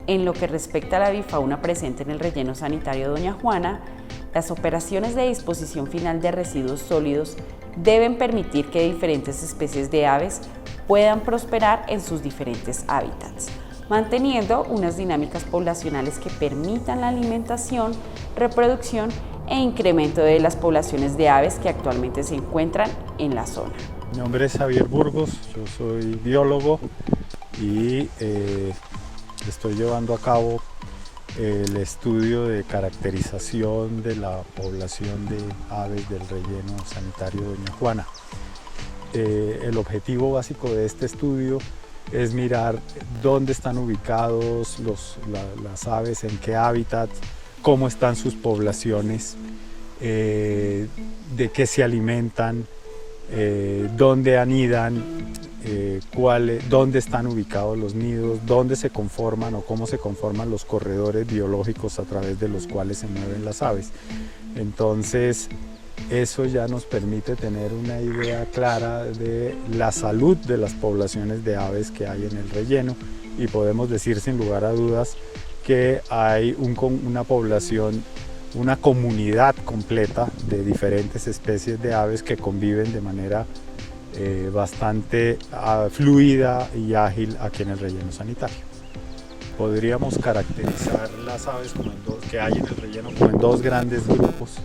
En lo que respecta a la avifauna presente en el relleno sanitario Doña Juana, las operaciones de disposición final de residuos sólidos deben permitir que diferentes especies de aves puedan prosperar en sus diferentes hábitats, manteniendo unas dinámicas poblacionales que permitan la alimentación, reproducción e incremento de las poblaciones de aves que actualmente se encuentran en la zona. Mi nombre es Javier Burgos, yo soy biólogo y estoy llevando a cabo el estudio de caracterización de la población de aves del relleno sanitario Doña Juana. El objetivo básico de este estudio es mirar dónde están ubicados las aves, en qué hábitat, cómo están sus poblaciones, de qué se alimentan, dónde anidan, dónde están ubicados los nidos, dónde se conforman o cómo se conforman los corredores biológicos a través de los cuales se mueven las aves. Entonces, eso ya nos permite tener una idea clara de la salud de las poblaciones de aves que hay en el relleno y podemos decir sin lugar a dudas que hay una población, una comunidad completa de diferentes especies de aves que conviven de manera bastante fluida y ágil aquí en el relleno sanitario. Podríamos caracterizar las aves que hay en el relleno como en dos grandes grupos.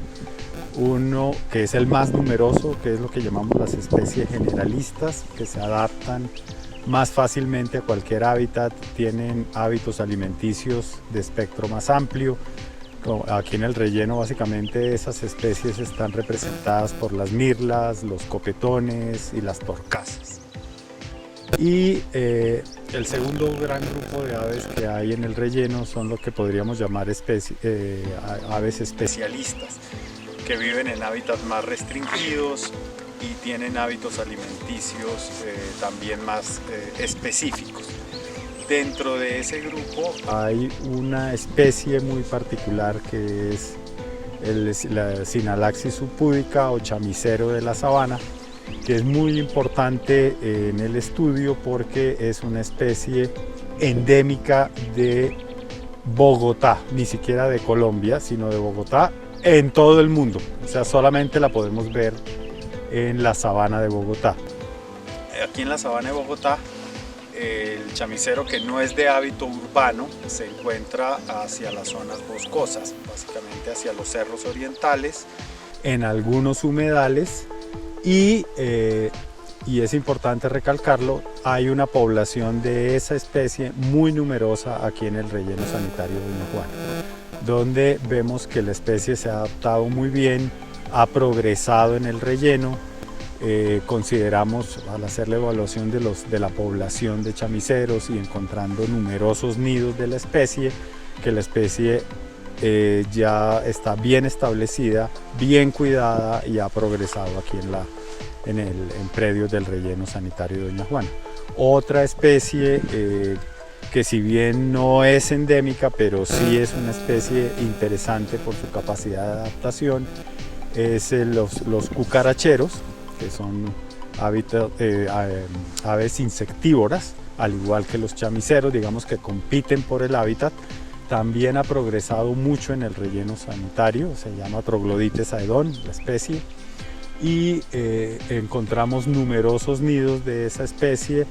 Uno que es el más numeroso, que es lo que llamamos las especies generalistas, que se adaptan más fácilmente a cualquier hábitat, tienen hábitos alimenticios de espectro más amplio. Aquí en el relleno básicamente esas especies están representadas por las mirlas, los copetones y las torcasas. Y el segundo gran grupo de aves que hay en el relleno son lo que podríamos llamar aves especialistas, que viven en hábitats más restringidos y tienen hábitos alimenticios también más específicos. Dentro de ese grupo hay una especie muy particular que es la Synalaxis subpúdica o chamicero de la sabana, que es muy importante en el estudio porque es una especie endémica de Bogotá, ni siquiera de Colombia, sino de Bogotá en todo el mundo. O sea, solamente la podemos ver en la sabana de Bogotá. Aquí en la sabana de Bogotá, el chamicero, que no es de hábito urbano, se encuentra hacia las zonas boscosas, básicamente hacia los cerros orientales, en algunos humedales y es importante recalcarlo, hay una población de esa especie muy numerosa aquí en el relleno sanitario Doña Juana, donde vemos que la especie se ha adaptado muy bien, ha progresado en el relleno. Consideramos, al hacer la evaluación de la población de chamiceros y encontrando numerosos nidos de la especie, que la especie ya está bien establecida, bien cuidada y ha progresado aquí en predios del relleno sanitario de Doña Juana. Otra especie que si bien no es endémica, pero sí es una especie interesante por su capacidad de adaptación, es los cucaracheros, que son aves insectívoras, al igual que los chamiceros, digamos que compiten por el hábitat. También ha progresado mucho en el relleno sanitario, se llama Troglodytes aedon, la especie, y encontramos numerosos nidos de esa especie,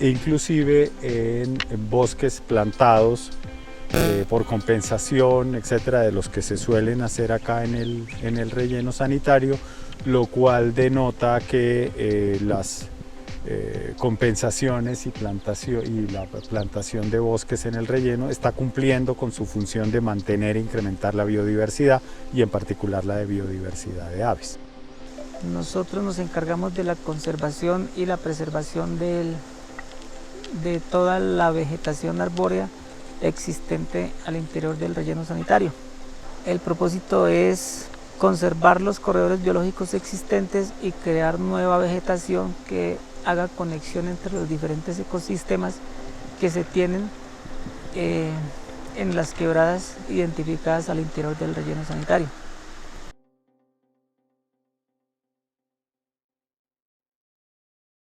inclusive en bosques plantados por compensación, etcétera, de los que se suelen hacer acá en el relleno sanitario, lo cual denota que las compensaciones y la plantación de bosques en el relleno está cumpliendo con su función de mantener e incrementar la biodiversidad y en particular la de biodiversidad de aves. Nosotros nos encargamos de la conservación y la preservación de toda la vegetación arbórea existente al interior del relleno sanitario. El propósito es conservar los corredores biológicos existentes y crear nueva vegetación que haga conexión entre los diferentes ecosistemas que se tienen en las quebradas identificadas al interior del relleno sanitario.